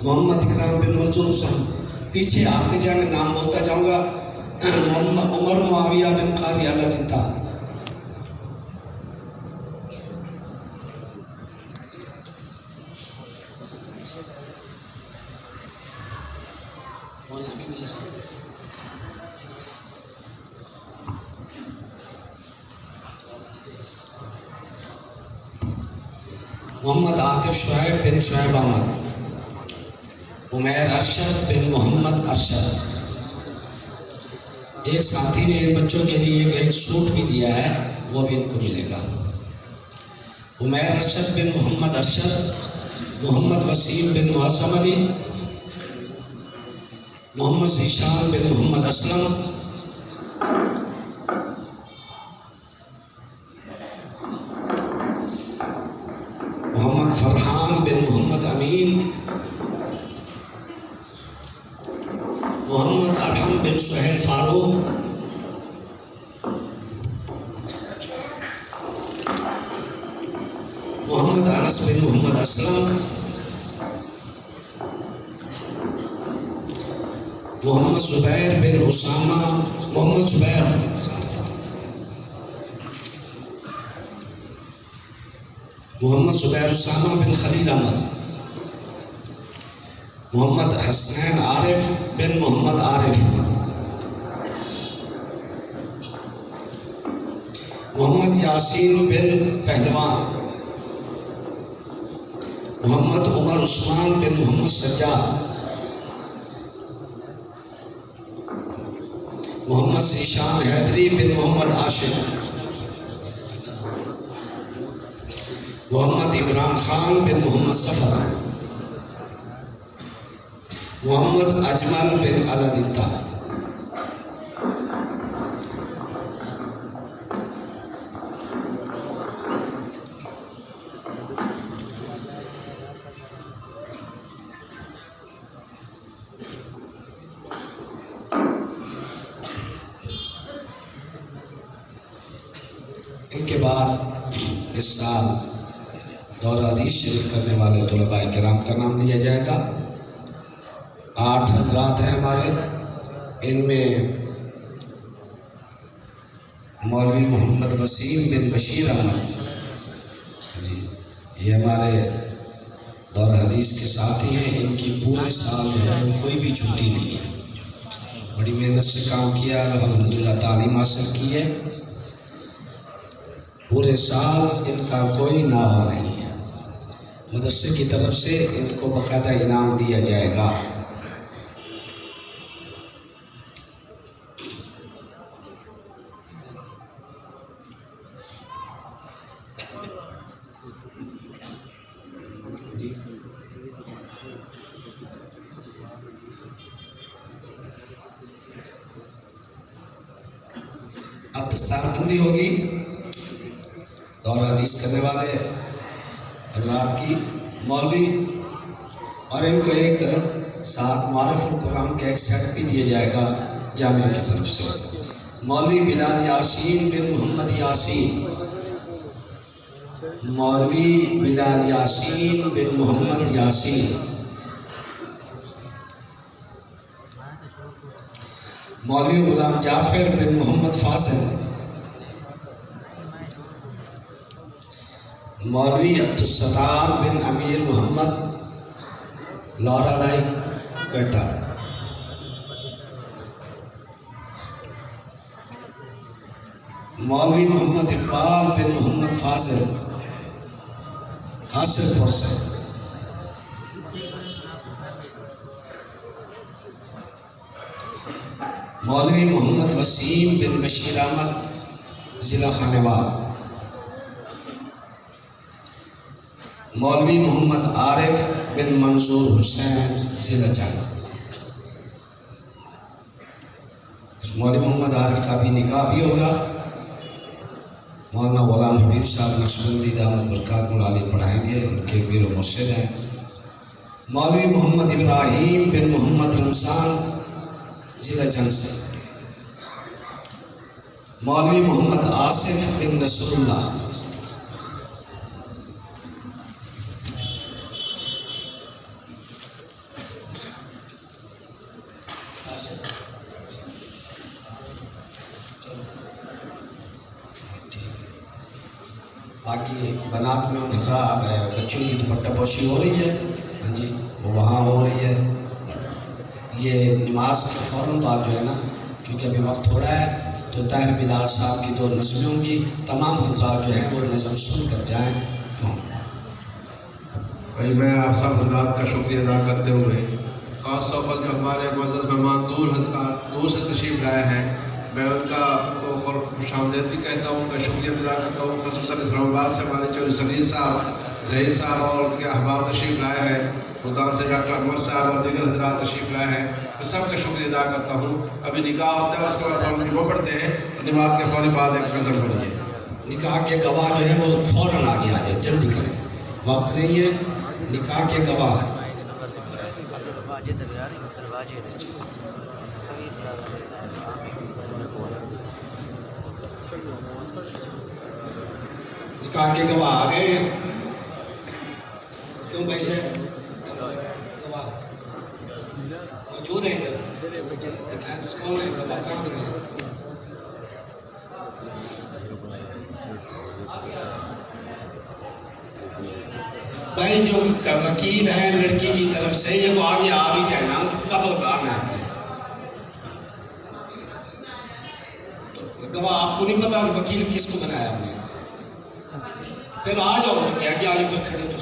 محمد اکرام بن منظور حسین. پیچھے آتے جائیں میں نام بولتا جاؤں گا. محمد عمر معاویہ بن قاری اللہ دیتا. محمد عاطف شعیب بن شعیب احمد. عمیر ارشد بن محمد ارشد. ایک ساتھی نے ان بچوں کے لیے ایک سوٹ بھی دیا ہے، وہ بھی ان کو ملے گا. عمیر ارشد بن محمد ارشد. محمد وسیم بن معظم علی. محمد ذیشان بن محمد اسلم. محمد فرحان بن محمد امین. محمد ارحم بن سہیل فاروق. محمد انس بن محمد اسلم. محمد زبیر بن اسامہ. محمد زبیر اسامہ بن خلیل احمد. محمد حسین عارف بن محمد عارف. محمد یاسین بن پہلوان. محمد عمر عثمان بن محمد سجاد. محمد ذیشان حیدری بن محمد عاشق. محمد عمران خان بن محمد ظفر. محمد اجمل بن علادتا. ان کے بعد اس سال دورہ حدیث شریف کرنے والے طلباء کرام کا نام لیا جائے گا. 8 حضرات ہیں ہمارے. ان میں مولوی محمد وسیم بن بشیر احمد جی، یہ ہمارے دورہ حدیث کے ساتھی ہیں. ان کی پورے سال جو ہے کوئی بھی چھٹی نہیں ہے. بڑی محنت سے کام کیا، الحمدللہ تعلیم حاصل کی ہے. پورے سال ان کا کوئی ناغہ نہیں ہے. مدرسے کی طرف سے ان کو باقاعدہ انعام دیا جائے گا. اب دستار بندی ہوگی دورہ حدیث کرنے والے حضرات کی. مولوی اور ان کو ایک ساتھ معارف القرآن کا ایک سیٹ بھی دیا جائے گا جامعہ کی طرف سے. مولوی بلال یاسین بن محمد یاسین. مولوی بلال یاسین بن محمد یاسین. مولوی غلام جعفر بن محمد فاضل. مولوی عبدالستار بن امیر محمد لورا لائی کوئٹہ. مولوی محمد اقبال بن محمد فاضل حاصل پور سے. مولوی محمد وسیم بن بشیر احمد ضلع خانوال. مولوی محمد عارف بن منظور حسین ضلع چالا. مولوی محمد عارف کا بھی نکاح بھی ہوگا. مولانا غلام حبیب صاحب نقشبندی دامت برکات العالی پڑھائیں گے، ان کے پیر و مرشد ہیں. مولوی محمد ابراہیم بن محمد رمضان ضلع جنگ سے. مولوی محمد آصف بن نصر اللہ. باقی بنات میں ان حضرات بچیوں کی دوپٹہ پوشی ہو رہی ہے، ہاں جی وہ وہاں ہو رہی ہے. یہ نماز کے فوراً بعد جو ہے نا، چونکہ ابھی وقت تھوڑا ہے، تو طاہر بلال صاحب کی 2 نظمیں ہوں گی. تمام حضرات جو ہیں وہ نظم سن کر جائیں. بھائی میں آپ سب حضرات کا شکریہ ادا کرتے ہوئے خاص طور پر جو ہمارے معزز مہمان دور سے تشریف لائے ہیں، میں ان کو خوش آمدید بھی کہتا ہوں، ان کا شکریہ ادا کرتا ہوں. خصوصاً اسلام آباد سے ہمارے چودھری سلیم صاحب، ظہیر صاحب اور ان کے احباب تشریف لائے ہیں. ملتان سے ڈاکٹر انور صاحب اور دیگر حضرات تشریف لائے ہیں. میں سب کا شکریہ ادا کرتا ہوں. ابھی نکاح ہوتا ہے اور اس کے بعد ہم نماز پڑھتے ہیں. نماز کے فوری بعد ایک نظم پڑھیے. نکاح کے گواہ جو ہے وہ فوراً آگے آ جائے، جلدی کریں، وقت نہیں ہے. نکاح کے گواہ نکاح کے گواہ آ گئے ہیں. کیوں بھائی سے گواہ موجود ہیں ادھر؟ دکھائیں تو کون ہے گواہ، کہاں گئے؟ بھائی جو وکیل ہیں لڑکی کی طرف سے، یہ وہ آگے آ بھی جائے نا، کب آنا ہے آپ نے؟ تو گواہ آپ کو نہیں پتا کہ وکیل کس کو بنایا آپ نے؟ پھر آ جاؤ نا کہ آگے پر کھڑے ہو تو